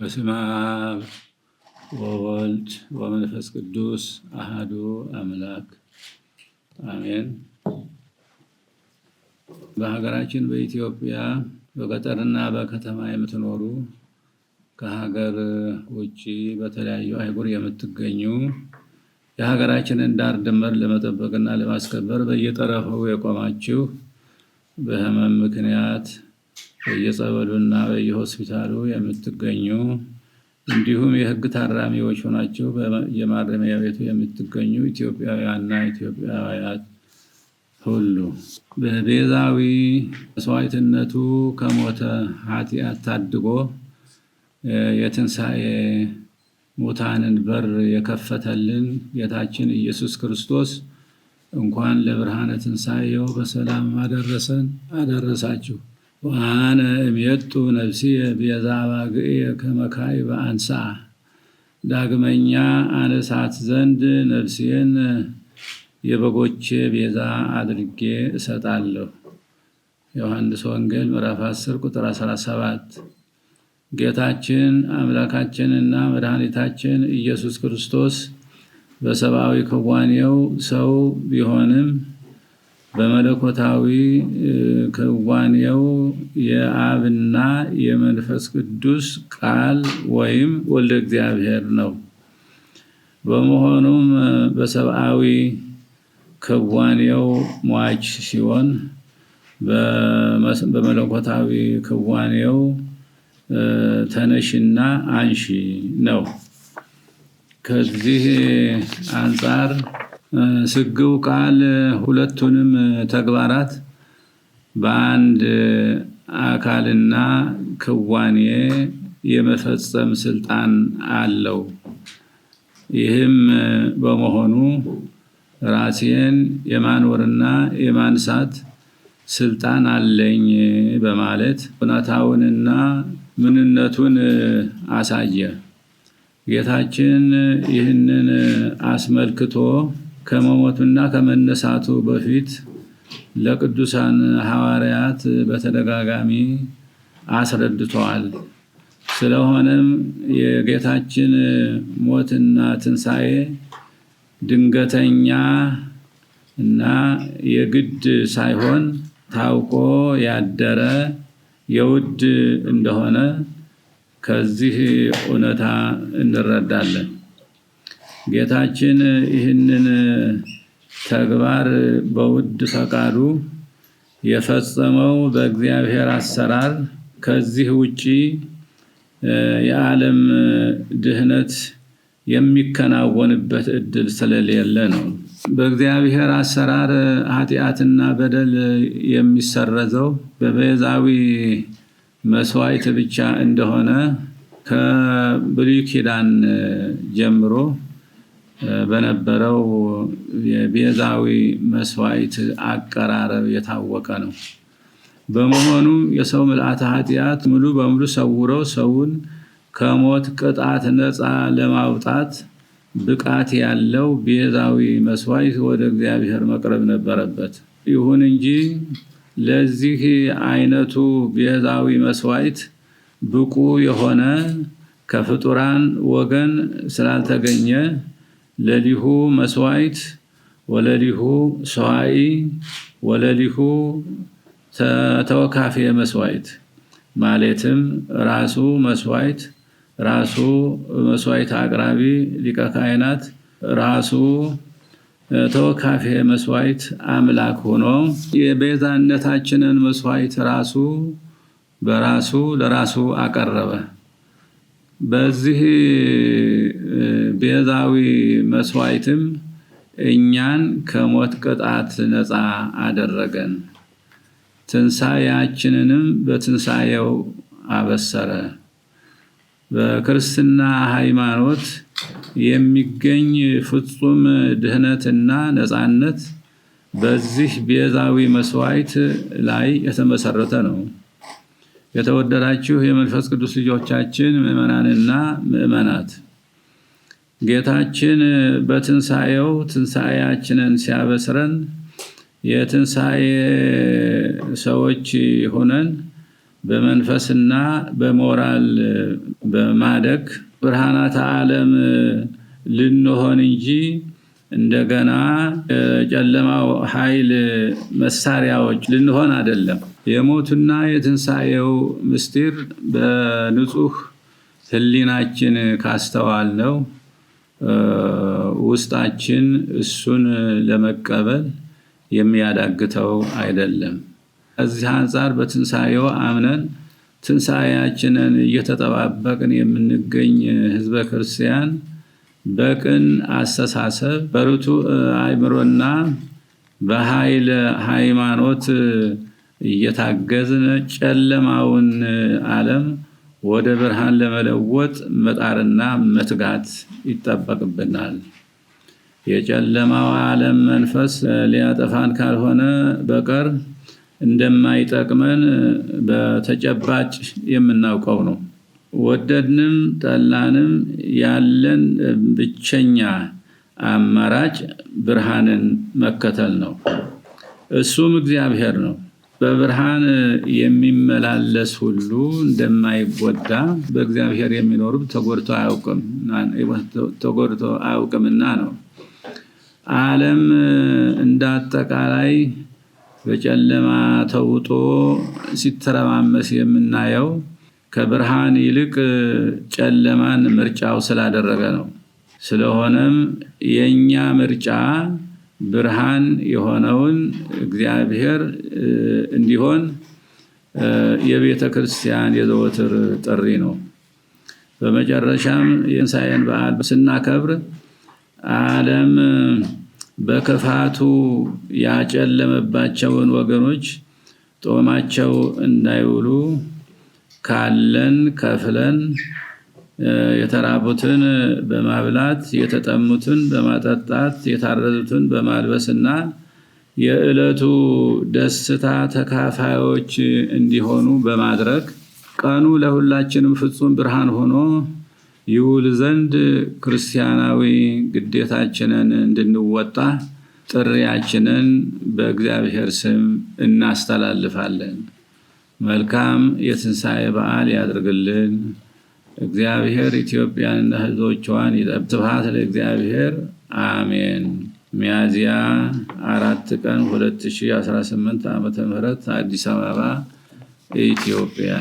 በስመ አብ ወወልድ ወመንፈስ ቅዱስ አሐዱ አምላክ አሜን። በሀገራችን በኢትዮጵያ በገጠርና በከተማ የምትኖሩ ከሀገር ውጪ በተለያዩ አህጉር የምትገኙ የሀገራችንን ዳር ድንበር ለመጠበቅና ለማስከበር በየጠረፉ የቆማችሁ በሕመም ምክንያት በየጸበሉና በየሆስፒታሉ የምትገኙ እንዲሁም የሕግ ታራሚዎች ሆናችሁ የማረሚያ ቤቱ የምትገኙ ኢትዮጵያውያንና ኢትዮጵያውያት ሁሉ በቤዛዊ መስዋዕትነቱ ከሞተ ኃጢአት ታድጎ የትንሣኤ ሙታንን በር የከፈተልን ጌታችን ኢየሱስ ክርስቶስ እንኳን ለብርሃነ ትንሣኤው በሰላም አደረሰን አደረሳችሁ። ወአነ እምየጡ ነፍስየ ቤዛ ባግዕየ ከመ ካዕበ አንሥአ። ዳግመኛ አነሳት ዘንድ ነፍሴን የበጎቼ ቤዛ አድርጌ እሰጣለሁ። ዮሐንስ ወንጌል ምዕራፍ 10 ቁጥር 17። ጌታችን አምላካችንና መድኃኒታችን ኢየሱስ ክርስቶስ በሰብአዊ ክዋኔው ሰው ቢሆንም በመለኮታዊ ክዋኔው የአብና የመንፈስ ቅዱስ ቃል ወይም ወልደ እግዚአብሔር ነው። በመሆኑም በሰብአዊ ክዋኔው ሟች ሲሆን በመለኮታዊ ክዋኔው ተነሽና አንሺ ነው። ከዚህ አንጻር ስግው ቃል ሁለቱንም ተግባራት በአንድ አካልና ክዋኔ የመፈጸም ስልጣን አለው። ይህም በመሆኑ ራሴን የማኖርና የማንሳት ስልጣን አለኝ በማለት እውነታውንና ምንነቱን አሳየ። ጌታችን ይህንን አስመልክቶ ከመሞቱና ከመነሳቱ በፊት ለቅዱሳን ሐዋርያት በተደጋጋሚ አስረድተዋል። ስለሆነም የጌታችን ሞትና ትንሣኤ ድንገተኛ እና የግድ ሳይሆን ታውቆ ያደረ የውድ እንደሆነ ከዚህ እውነታ እንረዳለን። ጌታችን ይህንን ተግባር በውድ ፈቃዱ የፈጸመው በእግዚአብሔር አሰራር ከዚህ ውጪ የዓለም ድህነት የሚከናወንበት ዕድል ስለሌለ ነው። በእግዚአብሔር አሰራር ኃጢአትና በደል የሚሰረዘው በቤዛዊ መስዋዕት ብቻ እንደሆነ ከብሉይ ኪዳን ጀምሮ በነበረው የቤዛዊ መስዋዕት አቀራረብ የታወቀ ነው። በመሆኑም የሰው ምልአተ ኃጢአት ሙሉ በሙሉ ሰውረው ሰውን ከሞት ቅጣት ነፃ ለማውጣት ብቃት ያለው ቤዛዊ መስዋዕት ወደ እግዚአብሔር መቅረብ ነበረበት። ይሁን እንጂ ለዚህ አይነቱ ቤዛዊ መስዋዕት ብቁ የሆነ ከፍጡራን ወገን ስላልተገኘ ለሊሁ መስዋዕት ወለሊሁ ሰዋኢ ወለሊሁ ተወካፌ መስዋዕት ማለትም ራሱ መስዋዕት ራሱ መስዋዕት አቅራቢ ሊቀ ካህናት ራሱ ተወካፌ መስዋዕት አምላክ ሆኖ የቤዛነታችንን መስዋዕት ራሱ በራሱ ለራሱ አቀረበ። በዚህ ቤዛዊ መስዋዕትም እኛን ከሞት ቅጣት ነፃ አደረገን። ትንሣኤያችንንም በትንሣኤው አበሰረ። በክርስትና ሃይማኖት የሚገኝ ፍጹም ድህነትና ነፃነት በዚህ ቤዛዊ መስዋዕት ላይ የተመሰረተ ነው። የተወደዳችሁ የመንፈስ ቅዱስ ልጆቻችን ምዕመናንና ምዕመናት፣ ጌታችን በትንሣኤው ትንሣኤያችንን ሲያበስረን የትንሣኤ ሰዎች ሆነን በመንፈስና በሞራል በማደግ ብርሃናተ ዓለም ልንሆን እንጂ እንደገና ጨለማው ኃይል መሳሪያዎች ልንሆን አይደለም። የሞቱና የትንሣኤው ምስጢር በንጹህ ሕሊናችን ካስተዋልነው ውስጣችን እሱን ለመቀበል የሚያዳግተው አይደለም። ከዚህ አንፃር በትንሣኤው አምነን ትንሣኤያችንን እየተጠባበቅን የምንገኝ ሕዝበ ክርስቲያን በቅን አስተሳሰብ በርቱዕ አእምሮና በኃይለ ሃይማኖት እየታገዝን ጨለማውን ዓለም ወደ ብርሃን ለመለወጥ መጣርና መትጋት ይጠበቅብናል። የጨለማው ዓለም መንፈስ ሊያጠፋን ካልሆነ በቀር እንደማይጠቅመን በተጨባጭ የምናውቀው ነው። ወደድንም ጠላንም ያለን ብቸኛ አማራጭ ብርሃንን መከተል ነው። እሱም እግዚአብሔር ነው። በብርሃን የሚመላለስ ሁሉ እንደማይጎዳ በእግዚአብሔር የሚኖር ተጎድቶ አያውቅምና ነው። ዓለም እንዳጠቃላይ በጨለማ ተውጦ ሲተረማመስ የምናየው ከብርሃን ይልቅ ጨለማን ምርጫው ስላደረገ ነው። ስለሆነም የኛ ምርጫ ብርሃን የሆነውን እግዚአብሔር እንዲሆን የቤተ ክርስቲያን የዘወትር ጥሪ ነው። በመጨረሻም የትንሣኤን በዓል ስናከብር ዓለም በክፋቱ ያጨለመባቸውን ወገኖች ጦማቸው እንዳይውሉ ካለን ከፍለን የተራቡትን በማብላት የተጠሙትን በማጠጣት የታረዙትን በማልበስና የዕለቱ ደስታ ተካፋዮች እንዲሆኑ በማድረግ ቀኑ ለሁላችንም ፍጹም ብርሃን ሆኖ ይውል ዘንድ ክርስቲያናዊ ግዴታችንን እንድንወጣ ጥሪያችንን በእግዚአብሔር ስም እናስተላልፋለን። መልካም የትንሣኤ በዓል ያድርግልን። እግዚአብሔር ኢትዮጵያንና ሕዝቦቿን ይጠብቅ። ስብሐት ለእግዚአብሔር አሜን። ሚያዝያ 4 ቀን 2018 ዓ.ም አዲስ አበባ ኢትዮጵያ